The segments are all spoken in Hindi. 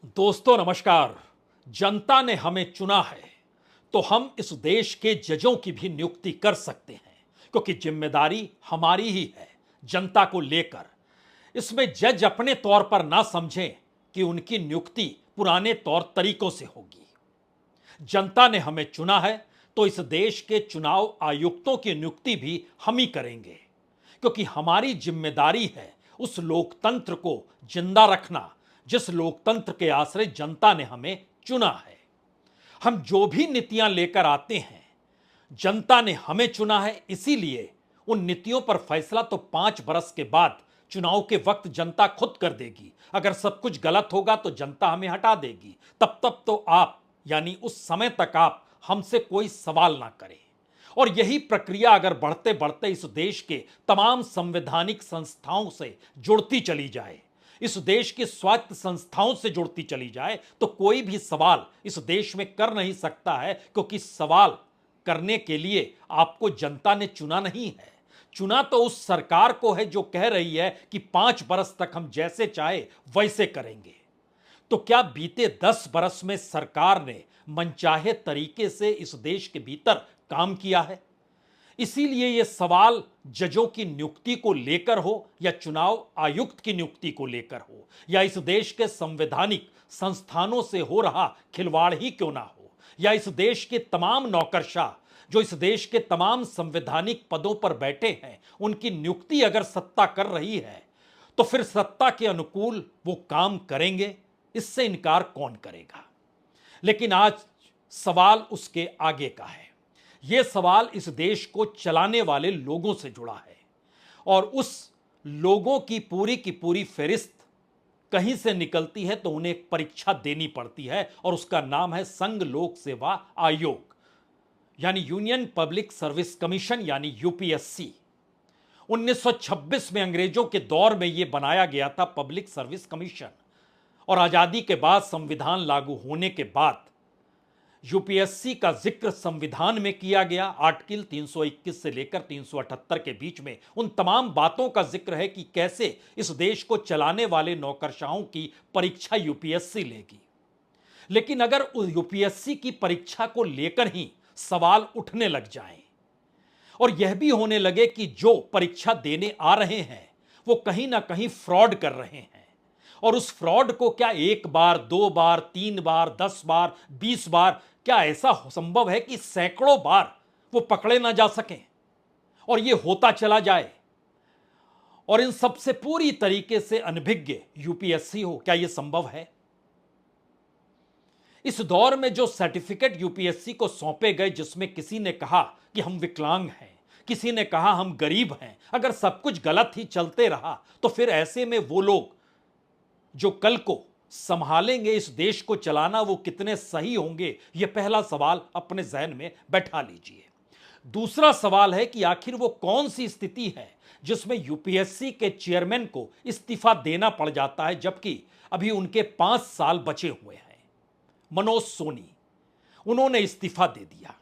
दोस्तों नमस्कार। जनता ने हमें चुना है तो हम इस देश के जजों की भी नियुक्ति कर सकते हैं, क्योंकि जिम्मेदारी हमारी ही है जनता को लेकर। इसमें जज अपने तौर पर ना समझें कि उनकी नियुक्ति पुराने तौर तरीकों से होगी। जनता ने हमें चुना है तो इस देश के चुनाव आयुक्तों की नियुक्ति भी हम ही करेंगे, क्योंकि हमारी जिम्मेदारी है उस लोकतंत्र को जिंदा रखना जिस लोकतंत्र के आश्रय जनता ने हमें चुना है। हम जो भी नीतियां लेकर आते हैं, जनता ने हमें चुना है, इसीलिए उन नीतियों पर फैसला तो 5 बरस के बाद चुनाव के वक्त जनता खुद कर देगी। अगर सब कुछ गलत होगा तो जनता हमें हटा देगी। तब तक तो आप यानी उस समय तक आप हमसे कोई सवाल ना करें। और यही प्रक्रिया अगर बढ़ते बढ़ते इस देश के तमाम संवैधानिक संस्थाओं से जुड़ती चली जाए, इस देश की स्वायत्त संस्थाओं से जुड़ती चली जाए, तो कोई भी सवाल इस देश में कर नहीं सकता है, क्योंकि सवाल करने के लिए आपको जनता ने चुना नहीं है। चुना तो उस सरकार को है जो कह रही है कि 5 बरस तक हम जैसे चाहे वैसे करेंगे। तो क्या बीते 10 बरस में सरकार ने मनचाहे तरीके से इस देश के भीतर काम किया है? इसीलिए यह सवाल जजों की नियुक्ति को लेकर हो या चुनाव आयुक्त की नियुक्ति को लेकर हो या इस देश के संवैधानिक संस्थानों से हो रहा खिलवाड़ ही क्यों ना हो, या इस देश के तमाम नौकरशाह जो इस देश के तमाम संवैधानिक पदों पर बैठे हैं, उनकी नियुक्ति अगर सत्ता कर रही है तो फिर सत्ता के अनुकूल वो काम करेंगे, इससे इनकार कौन करेगा। लेकिन आज सवाल उसके आगे का है। यह सवाल इस देश को चलाने वाले लोगों से जुड़ा है, और उस लोगों की पूरी फहरिस्त कहीं से निकलती है तो उन्हें एक परीक्षा देनी पड़ती है, और उसका नाम है संघ लोक सेवा आयोग यानी यूनियन पब्लिक सर्विस कमीशन यानी यूपीएससी। 1926 में अंग्रेजों के दौर में यह बनाया गया था पब्लिक सर्विस कमीशन, और आजादी के बाद संविधान लागू होने के बाद यूपीएससी का जिक्र संविधान में किया गया। आर्टिकल 321 से लेकर 378 के बीच में उन तमाम बातों का जिक्र है कि कैसे इस देश को चलाने वाले नौकरशाहों की परीक्षा यूपीएससी लेगी। लेकिन अगर उस यूपीएससी की परीक्षा को लेकर ही सवाल उठने लग जाएं और यह भी होने लगे कि जो परीक्षा देने आ रहे हैं वो कहीं ना कहीं फ्रॉड कर रहे हैं, और उस फ्रॉड को क्या 1 बार 2 बार 3 बार 10 बार 20 बार, क्या ऐसा संभव है कि सैकड़ों बार वो पकड़े ना जा सकें और ये होता चला जाए और इन सबसे पूरी तरीके से अनभिज्ञ यूपीएससी हो? क्या यह संभव है? इस दौर में जो सर्टिफिकेट यूपीएससी को सौंपे गए, जिसमें किसी ने कहा कि हम विकलांग हैं, किसी ने कहा हम गरीब हैं, अगर सब कुछ गलत ही चलते रहा तो फिर ऐसे में वो लोग जो कल को संभालेंगे इस देश को चलाना, वो कितने सही होंगे? यह पहला सवाल अपने जहन में बैठा लीजिए। दूसरा सवाल है कि आखिर वो कौन सी स्थिति है जिसमें यूपीएससी के चेयरमैन को इस्तीफा देना पड़ जाता है, जबकि अभी उनके 5 साल बचे हुए हैं। मनोज सोनी, उन्होंने इस्तीफा दे दिया,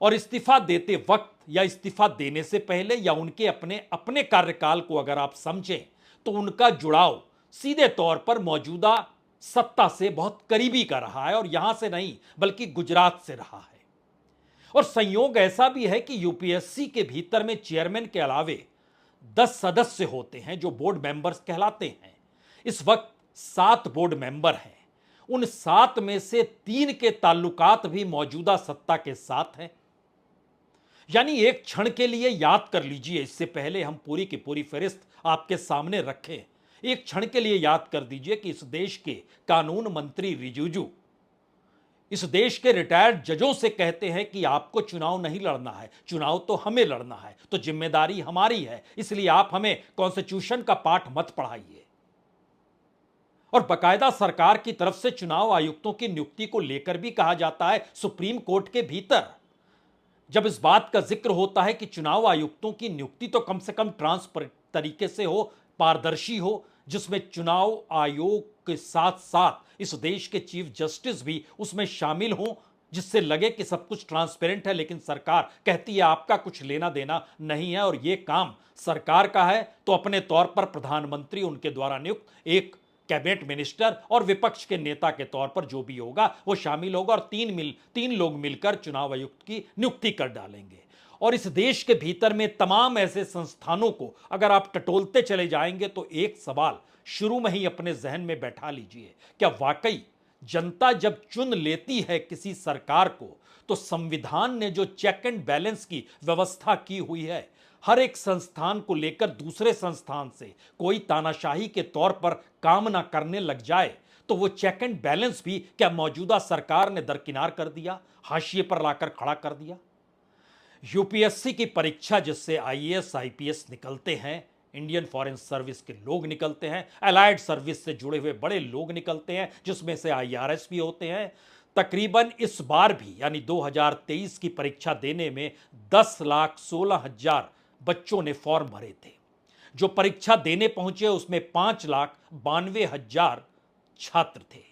और इस्तीफा देते वक्त या इस्तीफा देने से पहले या उनके अपने कार्यकाल को अगर आप समझें तो उनका जुड़ाव सीधे तौर पर मौजूदा सत्ता से बहुत करीबी का रहा है, और यहां से नहीं बल्कि गुजरात से रहा है। और संयोग ऐसा भी है कि यूपीएससी के भीतर में चेयरमैन के अलावे 10 सदस्य होते हैं जो बोर्ड मेंबर्स कहलाते हैं। इस वक्त 7 बोर्ड मेंबर हैं। उन 7 में से 3 के ताल्लुकात भी मौजूदा सत्ता के साथ हैं। यानी एक क्षण के लिए याद कर लीजिए, इससे पहले हम पूरी की पूरी फहरिस्त आपके सामने रखें, एक क्षण के लिए याद कर दीजिए कि इस देश के कानून मंत्री रिजिजू इस देश के रिटायर्ड जजों से कहते हैं कि आपको चुनाव नहीं लड़ना है, चुनाव तो हमें लड़ना है, तो जिम्मेदारी हमारी है, इसलिए आप हमें कॉन्स्टिट्यूशन का पाठ मत पढ़ाइए। और बकायदा सरकार की तरफ से चुनाव आयुक्तों की नियुक्ति को लेकर भी कहा जाता है सुप्रीम कोर्ट के भीतर, जब इस बात का जिक्र होता है कि चुनाव आयुक्तों की नियुक्ति तो कम से कम ट्रांसपेरेंट तरीके से हो, पारदर्शी हो, जिसमें चुनाव आयोग के साथ साथ इस देश के चीफ जस्टिस भी उसमें शामिल हों, जिससे लगे कि सब कुछ ट्रांसपेरेंट है, लेकिन सरकार कहती है आपका कुछ लेना देना नहीं है और यह काम सरकार का है, तो अपने तौर पर प्रधानमंत्री उनके द्वारा नियुक्त एक कैबिनेट मिनिस्टर और विपक्ष के नेता के तौर पर जो भी होगा वो शामिल होगा और तीन लोग मिलकर चुनाव आयुक्त की नियुक्ति कर डालेंगे। और इस देश के भीतर में तमाम ऐसे संस्थानों को अगर आप टटोलते चले जाएंगे तो एक सवाल शुरू में ही अपने जहन में बैठा लीजिए, क्या वाकई जनता जब चुन लेती है किसी सरकार को तो संविधान ने जो चेक एंड बैलेंस की व्यवस्था की हुई है, हर एक संस्थान को लेकर दूसरे संस्थान से कोई तानाशाही के तौर पर काम ना करने लग जाए, तो वो चेक एंड बैलेंस भी क्या मौजूदा सरकार ने दरकिनार कर दिया, हाशिए पर लाकर खड़ा कर दिया? यूपीएससी की परीक्षा जिससे आईएएस आईपीएस निकलते हैं, इंडियन फॉरेन सर्विस के लोग निकलते हैं, अलाइड सर्विस से जुड़े हुए बड़े लोग निकलते हैं, जिसमें से आईआरएस भी होते हैं। तकरीबन इस बार भी यानी 2023 की परीक्षा देने में 10,16,000 बच्चों ने फॉर्म भरे थे। जो परीक्षा देने पहुंचे उसमें 5,92,000 छात्र थे।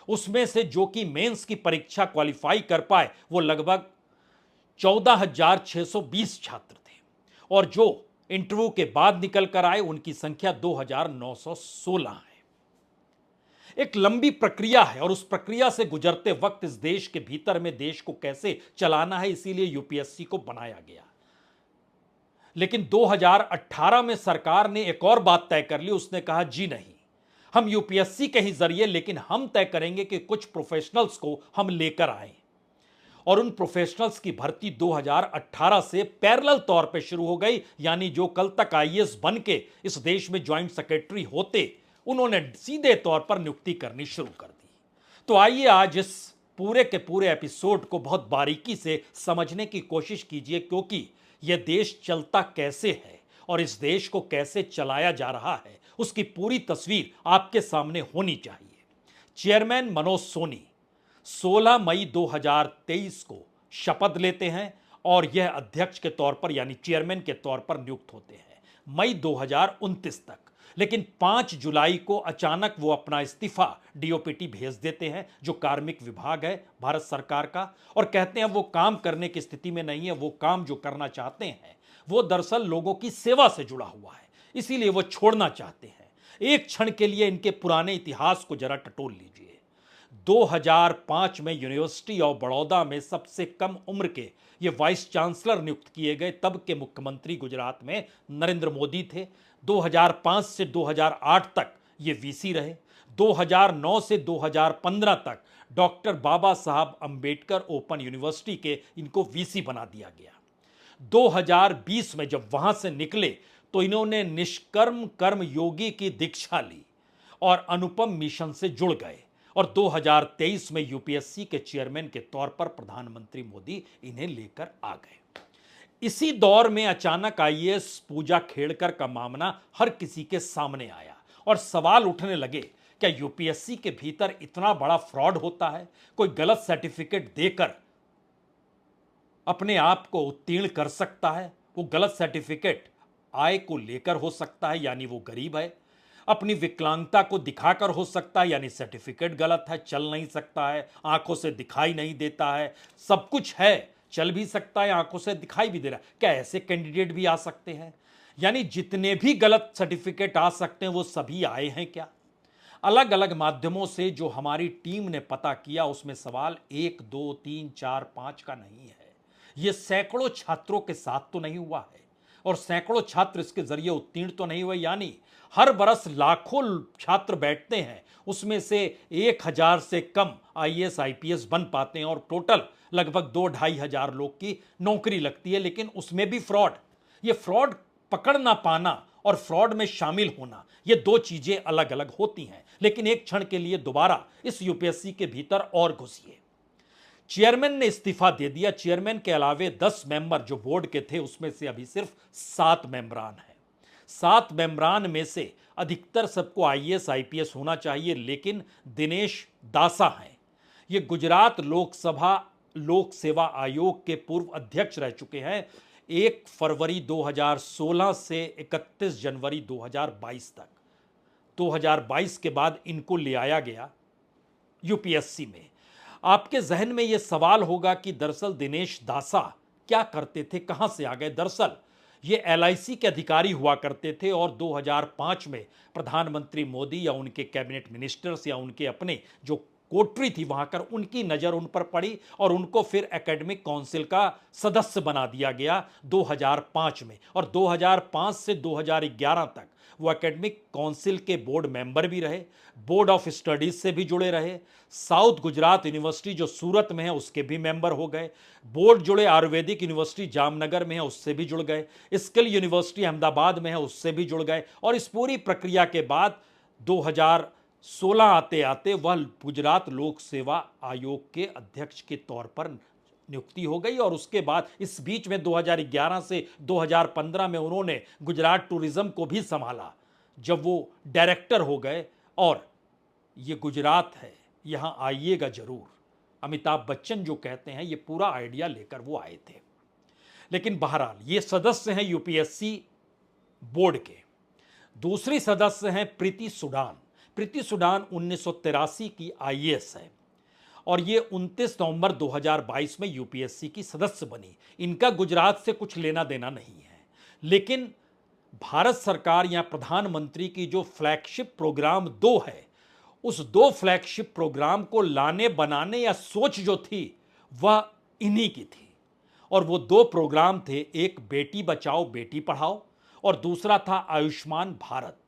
उसमें से जो कि मेंस की परीक्षा क्वालिफाई कर पाए वो लगभग 14,620 छात्र थे और जो इंटरव्यू के बाद निकल कर आए उनकी संख्या 2,916 है। एक लंबी प्रक्रिया है और उस प्रक्रिया से गुजरते वक्त इस देश के भीतर में देश को कैसे चलाना है, इसीलिए यूपीएससी को बनाया गया। लेकिन 2018 में सरकार ने एक और बात तय कर ली। उसने कहा जी नहीं, हम यूपीएससी के ही जरिए, लेकिन हम तय करेंगे कि कुछ प्रोफेशनल्स को हम लेकर आए। और उन प्रोफेशनल्स की भर्ती 2018 से पैरेलल तौर पे शुरू हो गई, यानी जो कल तक आईएएस बन के इस देश में ज्वाइंट सेक्रेटरी होते, उन्होंने सीधे तौर पर नियुक्ति करनी शुरू कर दी। तो आइए आज इस पूरे के पूरे एपिसोड को बहुत बारीकी से समझने की कोशिश कीजिए, क्योंकि यह देश चलता कैसे है और इस देश को कैसे चलाया जा रहा है उसकी पूरी तस्वीर आपके सामने होनी चाहिए। चेयरमैन मनोज सोनी 16 मई 2023 को शपथ लेते हैं और यह अध्यक्ष के तौर पर यानी चेयरमैन के तौर पर नियुक्त होते हैं मई 2029 तक। लेकिन 5 जुलाई को अचानक वो अपना इस्तीफा डीओपीटी भेज देते हैं, जो कार्मिक विभाग है भारत सरकार का, और कहते हैं वो काम करने की स्थिति में नहीं है। वो काम जो करना चाहते हैं वो दरअसल लोगों की सेवा से जुड़ा हुआ है, इसीलिए वो छोड़ना चाहते हैं। एक क्षण के लिए इनके पुराने इतिहास को जरा टटोल लीजिए। 2005 में यूनिवर्सिटी ऑफ बड़ौदा में सबसे कम उम्र के ये वाइस चांसलर नियुक्त किए गए। तब के मुख्यमंत्री गुजरात में नरेंद्र मोदी थे। 2005 से 2008 तक ये वीसी रहे। 2009 से 2015 तक डॉक्टर बाबा साहब अंबेडकर ओपन यूनिवर्सिटी के इनको वीसी बना दिया गया। 2020 में जब वहां से निकले तो इन्होंने निष्कर्म कर्म योगी की दीक्षा ली और अनुपम मिशन से जुड़ गए और 2023 में यूपीएससी के चेयरमैन के तौर पर प्रधानमंत्री मोदी इन्हें लेकर आ गए। इसी दौर में अचानक आईएएस पूजा खेड़कर का मामला हर किसी के सामने आया और सवाल उठने लगे, क्या यूपीएससी के भीतर इतना बड़ा फ्रॉड होता है? कोई गलत सर्टिफिकेट देकर अपने आप को उत्तीर्ण कर सकता है। वो गलत सर्टिफिकेट आय को लेकर हो सकता है, यानी वो गरीब है। अपनी विकलांगता को दिखाकर हो सकता है, यानी सर्टिफिकेट गलत है, चल नहीं सकता है, आंखों से दिखाई नहीं देता है। सब कुछ है, चल भी सकता है, आंखों से दिखाई भी दे रहा है। क्या ऐसे कैंडिडेट भी आ सकते हैं? यानी जितने भी गलत सर्टिफिकेट आ सकते हैं वो सभी आए हैं क्या? अलग अलग माध्यमों से जो हमारी टीम ने पता किया उसमें सवाल 1, 2, 3, 4, 5 का नहीं है। ये सैकड़ों छात्रों के साथ तो नहीं हुआ है और सैकड़ों छात्र इसके जरिए उत्तीर्ण तो नहीं हुए। यानी हर बरस लाखों छात्र बैठते हैं, उसमें से 1,000 से कम आईएएस आईपीएस बन पाते हैं और टोटल लगभग 2-2.5 हजार लोग की नौकरी लगती है। लेकिन उसमें भी फ्रॉड, ये फ्रॉड पकड़ ना पाना और फ्रॉड में शामिल होना, ये दो चीजें अलग अलग होती हैं। लेकिन एक क्षण के लिए दोबारा इस यूपीएससी के भीतर और घुसिए। चेयरमैन ने इस्तीफा दे दिया। चेयरमैन के अलावे 10 मेंबर जो बोर्ड के थे उसमें से अभी सिर्फ 7 मेंबरान हैं। 7 मेंबरान में से अधिकतर सबको आईएएस आईपीएस होना चाहिए, लेकिन दिनेश दासा हैं। ये गुजरात लोक सेवा आयोग के पूर्व अध्यक्ष रह चुके हैं 1 फरवरी 2016 से 31 जनवरी 2022 तक। 2022 के बाद इनको ले आया गया यूपीएससी में। आपके जहन में यह सवाल होगा कि दरअसल दिनेश दासा क्या करते थे, कहां से आ गए? दरअसल ये एलआईसी के अधिकारी हुआ करते थे और 2005 में प्रधानमंत्री मोदी या उनके कैबिनेट मिनिस्टर्स या उनके अपने जो कोटरी थी वहां कर उनकी नज़र उन पर पड़ी और उनको फिर एकेडमिक काउंसिल का सदस्य बना दिया गया 2005 में। और 2005 से 2011 तक वो एकेडमिक काउंसिल के बोर्ड मेंबर भी रहे, बोर्ड ऑफ स्टडीज से भी जुड़े रहे, साउथ गुजरात यूनिवर्सिटी जो सूरत में है उसके भी मेंबर हो गए, बोर्ड जुड़े आयुर्वेदिक यूनिवर्सिटी जामनगर में है उससे भी जुड़ गए, स्किल यूनिवर्सिटी अहमदाबाद में है उससे भी जुड़ गए। और इस पूरी प्रक्रिया के बाद 2016 आते आते वह गुजरात लोक सेवा आयोग के अध्यक्ष के तौर पर नियुक्ति हो गई। और उसके बाद इस बीच में 2011 से 2015 में उन्होंने गुजरात टूरिज्म को भी संभाला जब वो डायरेक्टर हो गए। और ये गुजरात है, यहां आइएगा जरूर, अमिताभ बच्चन जो कहते हैं ये पूरा आइडिया लेकर वो आए थे। लेकिन बहरहाल ये सदस्य हैं यूपीएससी बोर्ड के। दूसरी सदस्य हैं प्रीति सूडान। प्रीति सूडान 1983 की आईएएस है और ये 29 नवंबर 2022 में यूपीएससी की सदस्य बनी। इनका गुजरात से कुछ लेना देना नहीं है, लेकिन भारत सरकार या प्रधानमंत्री की जो फ्लैगशिप प्रोग्राम 2 है, उस 2 फ्लैगशिप प्रोग्राम को लाने बनाने या सोच जो थी वह इन्हीं की थी। और वो 2 प्रोग्राम थे, एक बेटी बचाओ बेटी पढ़ाओ और दूसरा था आयुष्मान भारत।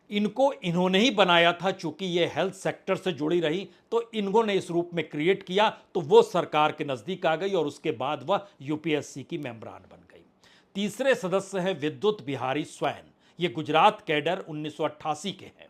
इनको इन्होंने ही बनाया था, चूंकि ये हेल्थ सेक्टर से जुड़ी रही तो इन्होंने इस रूप में क्रिएट किया, तो वो सरकार के नजदीक आ गई और उसके बाद वह यूपीएससी की मेंबरान बन गई। तीसरे सदस्य हैं विद्युत बिहारी स्वैन। ये गुजरात कैडर 1988 के हैं।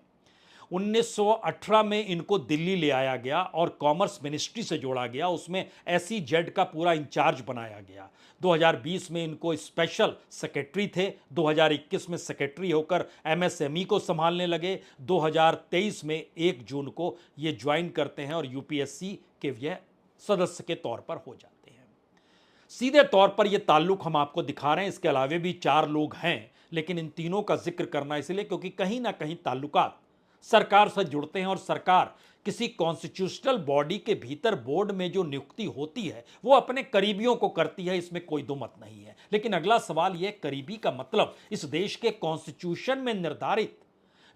1918 में इनको दिल्ली ले आया गया और कॉमर्स मिनिस्ट्री से जोड़ा गया, उसमें एसईजेड का पूरा इंचार्ज बनाया गया। 2020 में इनको स्पेशल सेक्रेटरी थे, 2021 में सेक्रेटरी होकर एमएसएमई को संभालने लगे, 2023 में 1 जून को ये ज्वाइन करते हैं और यूपीएससी के यह सदस्य के तौर पर हो जाते हैं। सीधे तौर पर यह ताल्लुक हम आपको दिखा रहे हैं, इसके अलावे भी 4 लोग हैं, लेकिन इन तीनों का जिक्र करना इसलिए क्योंकि कहीं ना कहीं ताल्लुकात सरकार से जुड़ते हैं और सरकार किसी कॉन्स्टिट्यूशनल बॉडी के भीतर बोर्ड में जो नियुक्ति होती है वो अपने करीबियों को करती है, इसमें कोई दो मत नहीं है। लेकिन अगला सवाल यह, करीबी का मतलब इस देश के कॉन्स्टिट्यूशन में निर्धारित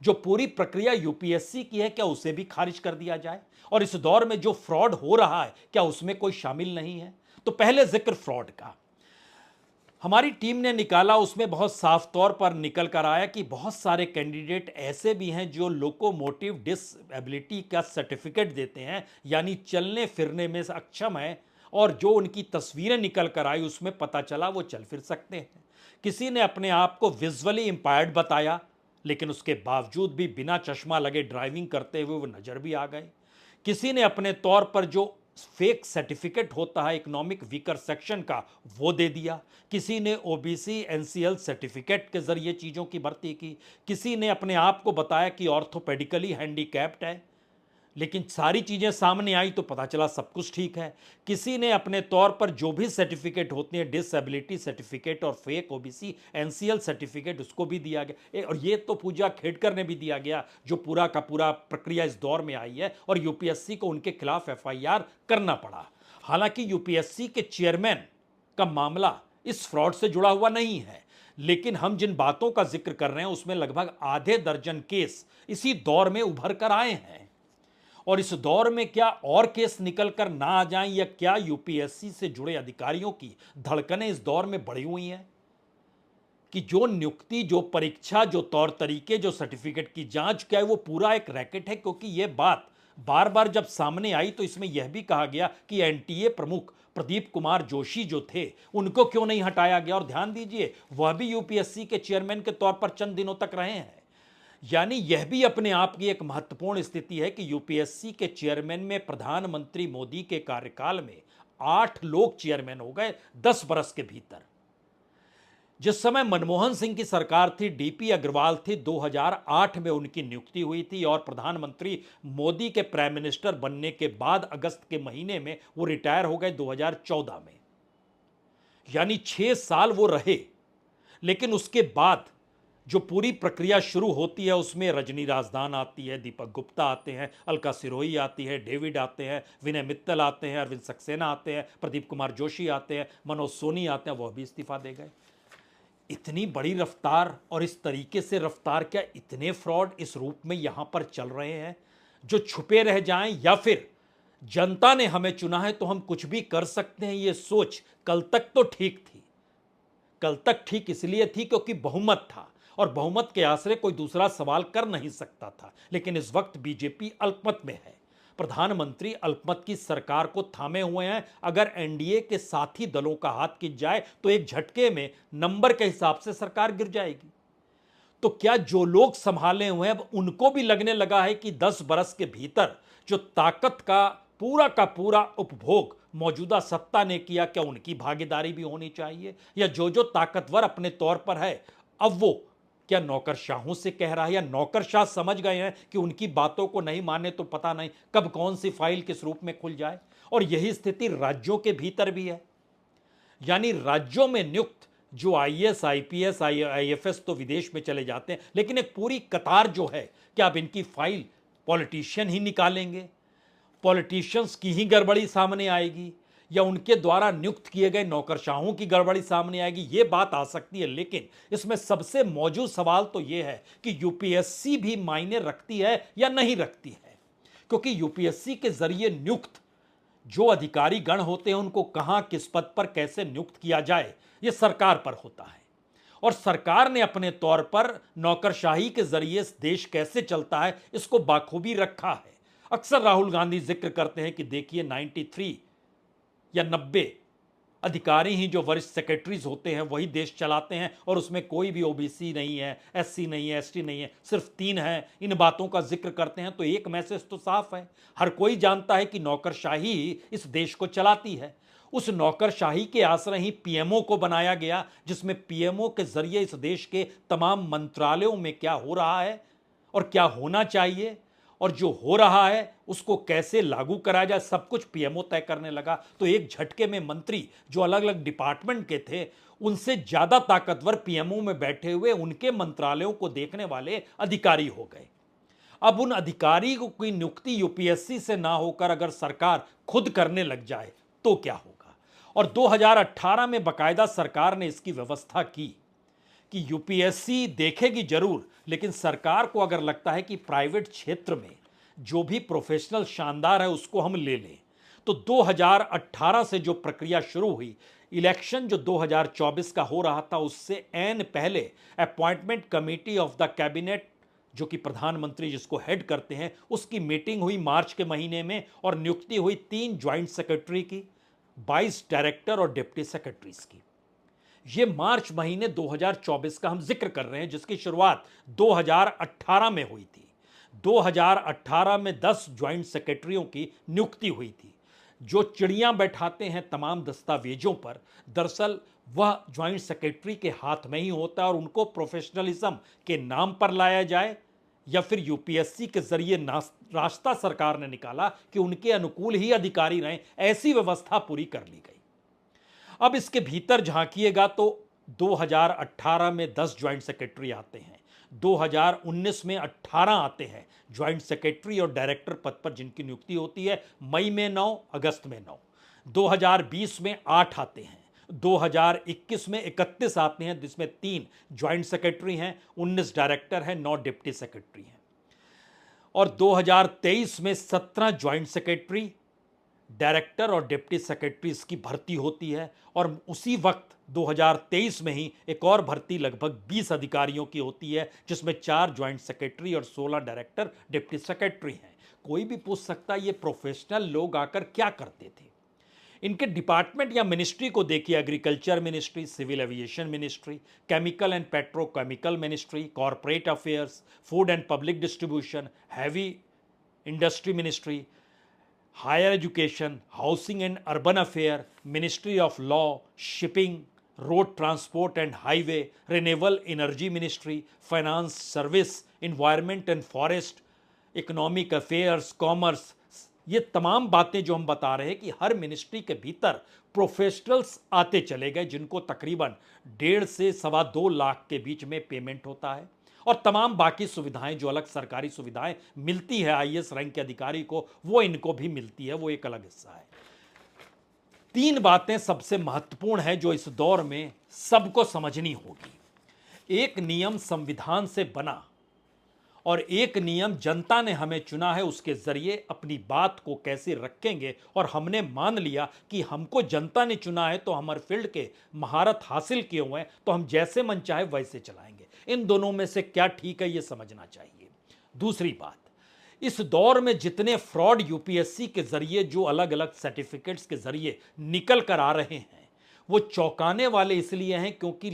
जो पूरी प्रक्रिया यूपीएससी की है क्या उसे भी खारिज कर दिया जाए? और इस दौर में जो फ्रॉड हो रहा है क्या उसमें कोई शामिल नहीं है? तो पहले जिक्र फ्रॉड का हमारी टीम ने निकाला, उसमें बहुत साफ तौर पर निकल कर आया कि बहुत सारे कैंडिडेट ऐसे भी हैं जो लोकोमोटिव डिसेबिलिटी का सर्टिफिकेट देते हैं, यानी चलने फिरने में अक्षम है, और जो उनकी तस्वीरें निकल कर आई उसमें पता चला वो चल फिर सकते हैं। किसी ने अपने आप को विजुअली इंपायर्ड बताया, लेकिन उसके बावजूद भी बिना चश्मा लगे ड्राइविंग करते हुए वो नजर भी आ गए। किसी ने अपने तौर पर जो फेक सर्टिफिकेट होता है इकोनॉमिक वीकर सेक्शन का वो दे दिया, किसी ने ओबीसी एनसीएल सर्टिफिकेट के जरिए चीज़ों की भर्ती की, किसी ने अपने आप को बताया कि ऑर्थोपेडिकली हैंडीकैप्ड है, लेकिन सारी चीज़ें सामने आई तो पता चला सब कुछ ठीक है। किसी ने अपने तौर पर जो भी सर्टिफिकेट होते हैं, डिसेबिलिटी सर्टिफिकेट और फेक ओबीसी एनसीएल सर्टिफिकेट, उसको भी दिया गया। और ये तो पूजा खेड़कर ने भी दिया गया, जो पूरा का पूरा प्रक्रिया इस दौर में आई है और यूपीएससी को उनके खिलाफ एफआईआर करना पड़ा। हालांकि यूपीएससी के चेयरमैन का मामला इस फ्रॉड से जुड़ा हुआ नहीं है, लेकिन हम जिन बातों का जिक्र कर रहे हैं उसमें लगभग आधे दर्जन केस इसी दौर में उभर कर आए हैं। और इस दौर में क्या और केस निकल कर ना आ जाएं, या क्या यूपीएससी से जुड़े अधिकारियों की धड़कनें इस दौर में बढ़ी हुई हैं कि जो नियुक्ति, जो परीक्षा, जो तौर तरीके, जो सर्टिफिकेट की जांच, क्या है वो पूरा एक रैकेट है? क्योंकि यह बात बार बार जब सामने आई तो इसमें यह भी कहा गया कि एनटीए प्रमुख प्रदीप कुमार जोशी जो थे उनको क्यों नहीं हटाया गया। और ध्यान दीजिए, वह भी यूपीएससी के चेयरमैन के तौर पर चंद दिनों तक रहे हैं। यानी यह भी अपने आप की एक महत्वपूर्ण स्थिति है कि यूपीएससी के चेयरमैन में प्रधानमंत्री मोदी के कार्यकाल में 8 लोग चेयरमैन हो गए 10 बरस के भीतर। जिस समय मनमोहन सिंह की सरकार थी, डीपी अग्रवाल थी, 2008 में उनकी नियुक्ति हुई थी और प्रधानमंत्री मोदी के प्राइम मिनिस्टर बनने के बाद अगस्त के महीने में वो रिटायर हो गए 2014 में। यानी 6 साल वो रहे। लेकिन उसके बाद जो पूरी प्रक्रिया शुरू होती है उसमें रजनी राजदान आती है, दीपक गुप्ता आते हैं, अलका सिरोही आती है, डेविड आते हैं, विनय मित्तल आते हैं, अरविंद सक्सेना आते हैं, प्रदीप कुमार जोशी आते हैं, मनोज सोनी आते हैं, वह भी इस्तीफा दे गए। इतनी बड़ी रफ्तार और इस तरीके से रफ्तार, क्या इतने फ्रॉड इस रूप में यहां पर चल रहे हैं जो छुपे रह जाएं, या फिर जनता ने हमें चुना है तो हम कुछ भी कर सकते हैं, ये सोच कल तक तो ठीक थी। कल तक ठीक इसलिए थी क्योंकि बहुमत था और बहुमत के आसरे कोई दूसरा सवाल कर नहीं सकता था। लेकिन इस वक्त बीजेपी अल्पमत में है, प्रधानमंत्री अल्पमत की सरकार को थामे हुए हैं। अगर एनडीए के साथी दलों का हाथ खिंच जाए तो एक झटके में नंबर के हिसाब से सरकार गिर जाएगी। तो क्या जो लोग संभाले हुए हैं अब उनको भी लगने लगा है कि 10 बरस के भीतर जो ताकत का पूरा उपभोग मौजूदा सत्ता ने किया, क्या उनकी भागीदारी भी होनी चाहिए? या जो जो ताकतवर अपने तौर पर है अब वो क्या नौकरशाहों से कह रहा है, या नौकरशाह समझ गए हैं कि उनकी बातों को नहीं माने तो पता नहीं कब कौन सी फाइल किस रूप में खुल जाए? और यही स्थिति राज्यों के भीतर भी है। यानी राज्यों में नियुक्त जो आईएएस, आईपीएस, आईएफएस तो विदेश में चले जाते हैं, लेकिन एक पूरी कतार जो है, क्या अब इनकी फाइल पॉलिटिशियन ही निकालेंगे? पॉलिटिशियंस की ही गड़बड़ी सामने आएगी, या उनके द्वारा नियुक्त किए गए नौकरशाहों की गड़बड़ी सामने आएगी? ये बात आ सकती है। लेकिन इसमें सबसे मौजूद सवाल तो यह है कि यूपीएससी भी मायने रखती है या नहीं रखती है, क्योंकि यूपीएससी के जरिए नियुक्त जो अधिकारी गण होते हैं उनको कहां, किस पद पर कैसे नियुक्त किया जाए, यह सरकार पर होता है। और सरकार ने अपने तौर पर नौकरशाही के जरिए देश कैसे चलता है इसको बाखूबी रखा है। अक्सर राहुल गांधी जिक्र करते हैं कि देखिए 93 या 90 अधिकारी ही जो वरिष्ठ सेक्रेटरीज होते हैं वही देश चलाते हैं, और उसमें कोई भी ओबीसी नहीं है, एससी नहीं है, एसटी नहीं है, सिर्फ 3 हैं। इन बातों का जिक्र करते हैं तो एक मैसेज तो साफ है, हर कोई जानता है कि नौकरशाही ही इस देश को चलाती है। उस नौकरशाही के आश्रय ही पीएमओ को बनाया गया, जिसमें पीएमओ के जरिए इस देश के तमाम मंत्रालयों में क्या हो रहा है और क्या होना चाहिए, और जो हो रहा है उसको कैसे लागू कराया जाए, सब कुछ पीएमओ तय करने लगा। तो एक झटके में मंत्री जो अलग अलग डिपार्टमेंट के थे, उनसे ज्यादा ताकतवर पीएमओ में बैठे हुए उनके मंत्रालयों को देखने वाले अधिकारी हो गए। अब उन अधिकारी की नियुक्ति यूपीएससी से ना होकर अगर सरकार खुद करने लग जाए तो क्या होगा? और 2018 में बकायदा सरकार ने इसकी व्यवस्था की कि यूपीएससी देखेगी जरूर, लेकिन सरकार को अगर लगता है कि प्राइवेट क्षेत्र में जो भी प्रोफेशनल शानदार है उसको हम ले लें, तो 2018 से जो प्रक्रिया शुरू हुई, इलेक्शन जो 2024 का हो रहा था उससे ऐन पहले appointment committee of the cabinet, जो कि प्रधानमंत्री जिसको हेड करते हैं, उसकी मीटिंग हुई मार्च के महीने में, और नियुक्ति हुई 3 ज्वाइंट सेक्रेटरी की, 22 डायरेक्टर और डिप्टी सेक्रेटरीज की। ये मार्च महीने 2024 का हम जिक्र कर रहे हैं, जिसकी शुरुआत 2018 में हुई थी। 2018 में 10 ज्वाइंट सेक्रेटरियों की नियुक्ति हुई थी। जो चिड़ियां बैठाते हैं तमाम दस्तावेजों पर, दरअसल वह ज्वाइंट सेक्रेटरी के हाथ में ही होता है, और उनको प्रोफेशनलिज्म के नाम पर लाया जाए या फिर यूपीएससी के जरिए रास्ता सरकार ने निकाला कि उनके अनुकूल ही अधिकारी रहें, ऐसी व्यवस्था पूरी कर ली गई। अब इसके भीतर झांकिएगा तो 2018 में 10 ज्वाइंट सेक्रेटरी आते हैं, 2019 में 18 आते हैं ज्वाइंट सेक्रेटरी और डायरेक्टर पद पर जिनकी नियुक्ति होती है, मई में 9, अगस्त में 9, 2020 में 8 आते हैं, 2021 में 31 आते हैं, जिसमें 3 ज्वाइंट सेक्रेटरी हैं, 19 डायरेक्टर हैं, 9 डिप्टी सेक्रेटरी हैं, और 2023 में 17 ज्वाइंट सेक्रेटरी, डायरेक्टर और डिप्टी सेक्रेटरीज की भर्ती होती है। और उसी वक्त 2023 में ही एक और भर्ती लगभग 20 अधिकारियों की होती है, जिसमें 4 ज्वाइंट सेक्रेटरी और 16 डायरेक्टर डिप्टी सेक्रेटरी हैं। कोई भी पूछ सकता है ये प्रोफेशनल लोग आकर क्या करते थे? इनके डिपार्टमेंट या मिनिस्ट्री को देखिए, agriculture ministry, civil aviation ministry, chemical and petrochemical ministry, corporate affairs, food and public distribution, heavy industry ministry, higher education, housing and urban affair, ministry of law, shipping, road transport and highway, renewable energy ministry, finance service, environment and forest, economic affairs, commerce. ये तमाम बातें जो हम बता रहे हैं कि हर मिनिस्ट्री के भीतर प्रोफेशनल्स आते चले गए, जिनको तकरीबन 1.5 से 2.25 लाख के बीच में पेमेंट होता है, और तमाम बाकी सुविधाएं जो अलग सरकारी सुविधाएं मिलती है आईएएस रैंक के अधिकारी को, वो इनको भी मिलती है, वो एक अलग हिस्सा है। तीन बातें सबसे महत्वपूर्ण है जो इस दौर में सबको समझनी होगी। एक नियम संविधान से बना और एक नियम जनता ने हमें चुना है, उसके जरिए अपनी बात को कैसे रखेंगे। और हमने मान लिया कि हमको जनता ने चुना है तो हमारे फील्ड के महारत हासिल किए हुए हैं, तो हम जैसे मन चाहे वैसे चलाएंगे। इन दोनों में से क्या ठीक है, यह समझना चाहिए। दूसरी बात, इस दौर में जितने फ्रॉड यूपीएससी के जरिए जो अलग अलग सर्टिफिकेट्स के जरिए निकल कर आ रहे हैं, वो चौंकाने वाले इसलिए हैं क्योंकि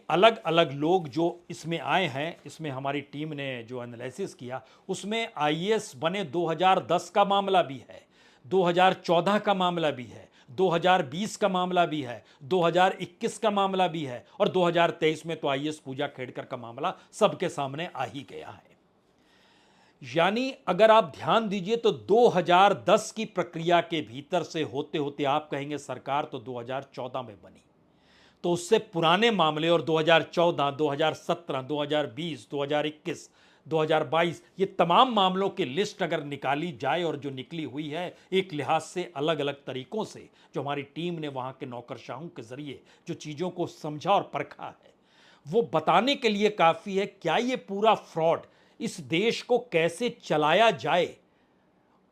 अलग अलग लोग जो इसमें आए हैं, इसमें हमारी टीम ने जो एनालिसिस किया उसमें आईएएस बने 2010 का मामला भी है, 2014 का मामला भी है, 2020 का मामला भी है, 2021 का मामला भी है, और 2023 में तो आईएएस पूजा खेड़कर का मामला सबके सामने आ ही गया है। यानी अगर आप ध्यान दीजिए तो 2010 की प्रक्रिया के भीतर से होते होते आप कहेंगे सरकार तो 2014 में बनी, तो उससे पुराने मामले और 2014, 2017, 2020, 2021, 2022 ये तमाम मामलों की लिस्ट अगर निकाली जाए, और जो निकली हुई है एक लिहाज से अलग अलग तरीकों से, जो हमारी टीम ने वहाँ के नौकरशाहों के जरिए जो चीज़ों को समझा और परखा है, वो बताने के लिए काफ़ी है क्या ये पूरा फ्रॉड इस देश को कैसे चलाया जाए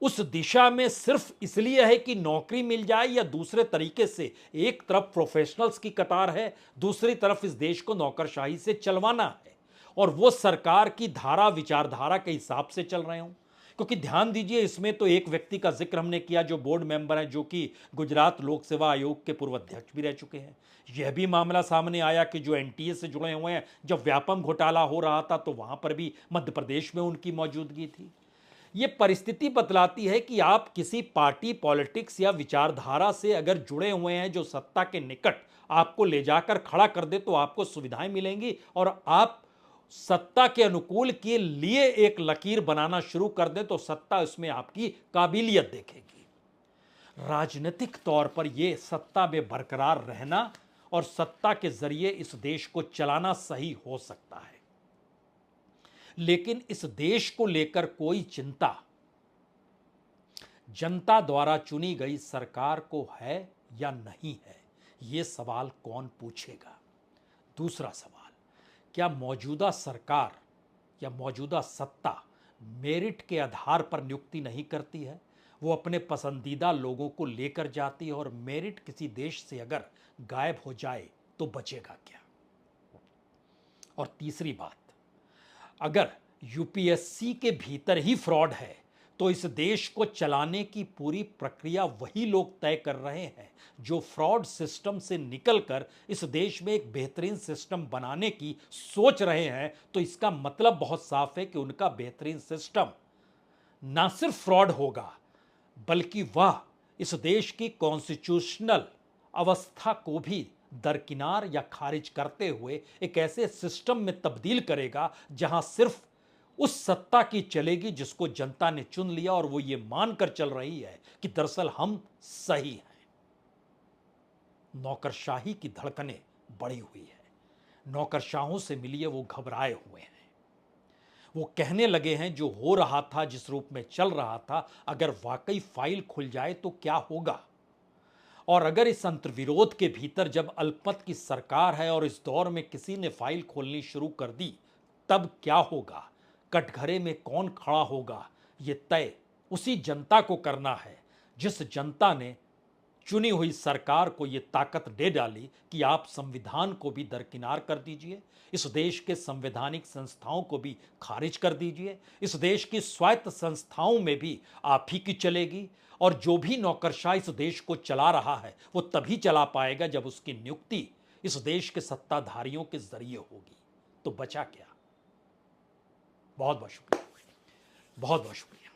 उस दिशा में सिर्फ इसलिए है कि नौकरी मिल जाए, या दूसरे तरीके से एक तरफ प्रोफेशनल्स की कतार है, दूसरी तरफ इस देश को नौकरशाही से चलवाना है, और वो सरकार की धारा विचारधारा के हिसाब से चल रहे हों। क्योंकि ध्यान दीजिए, इसमें तो एक व्यक्ति का जिक्र हमने किया जो बोर्ड मेंबर हैं, जो कि गुजरात लोक सेवा आयोग के पूर्व अध्यक्ष भी रह चुके हैं। यह भी मामला सामने आया कि जो एनटीए से जुड़े हुए हैं, जब व्यापम घोटाला हो रहा था तो वहां पर भी मध्य प्रदेश में उनकी मौजूदगी थी। ये परिस्थिति बतलाती है कि आप किसी पार्टी पॉलिटिक्स या विचारधारा से अगर जुड़े हुए हैं जो सत्ता के निकट आपको ले जाकर खड़ा कर दे तो आपको सुविधाएं मिलेंगी, और आप सत्ता के अनुकूल के लिए एक लकीर बनाना शुरू कर दें तो सत्ता उसमें आपकी काबिलियत देखेगी। राजनीतिक तौर पर यह सत्ता में बरकरार रहना और सत्ता के जरिए इस देश को चलाना सही हो सकता है, लेकिन इस देश को लेकर कोई चिंता जनता द्वारा चुनी गई सरकार को है या नहीं है, यह सवाल कौन पूछेगा। दूसरा सवाल, क्या मौजूदा सरकार या मौजूदा सत्ता मेरिट के आधार पर नियुक्ति नहीं करती है, वो अपने पसंदीदा लोगों को लेकर जाती है, और मेरिट किसी देश से अगर गायब हो जाए तो बचेगा क्या। और तीसरी बात, अगर यूपीएससी के भीतर ही फ्रॉड है तो इस देश को चलाने की पूरी प्रक्रिया वही लोग तय कर रहे हैं जो फ्रॉड सिस्टम से निकलकर इस देश में एक बेहतरीन सिस्टम बनाने की सोच रहे हैं। तो इसका मतलब बहुत साफ है कि उनका बेहतरीन सिस्टम ना सिर्फ फ्रॉड होगा, बल्कि वह इस देश की कॉन्स्टिट्यूशनल अवस्था को भी दरकिनार या खारिज करते हुए एक ऐसे सिस्टम में तब्दील करेगा जहां सिर्फ उस सत्ता की चलेगी जिसको जनता ने चुन लिया, और वो ये मानकर चल रही है कि दरअसल हम सही हैं। नौकरशाही की धड़कनें बढ़ी हुई है, नौकरशाहों से मिलिए वो घबराए हुए हैं, वो कहने लगे हैं जो हो रहा था, जिस रूप में चल रहा था, अगर वाकई फाइल खुल जाए तो क्या होगा। और अगर इस अंतर्विरोध के भीतर जब अल्पमत की सरकार है और इस दौर में किसी ने फाइल खोलनी शुरू कर दी, तब क्या होगा, कटघरे में कौन खड़ा होगा, ये तय उसी जनता को करना है जिस जनता ने चुनी हुई सरकार को ये ताकत दे डाली कि आप संविधान को भी दरकिनार कर दीजिए, इस देश के संवैधानिक संस्थाओं को भी खारिज कर दीजिए, इस देश की स्वायत्त संस्थाओं में भी आप ही की चलेगी, और जो भी नौकरशाह इस देश को चला रहा है वो तभी चला पाएगा जब उसकी नियुक्ति इस देश के सत्ताधारियों के जरिए होगी। तो बचा क्या। बहुत बहुत शुक्रिया, बहुत बहुत शुक्रिया।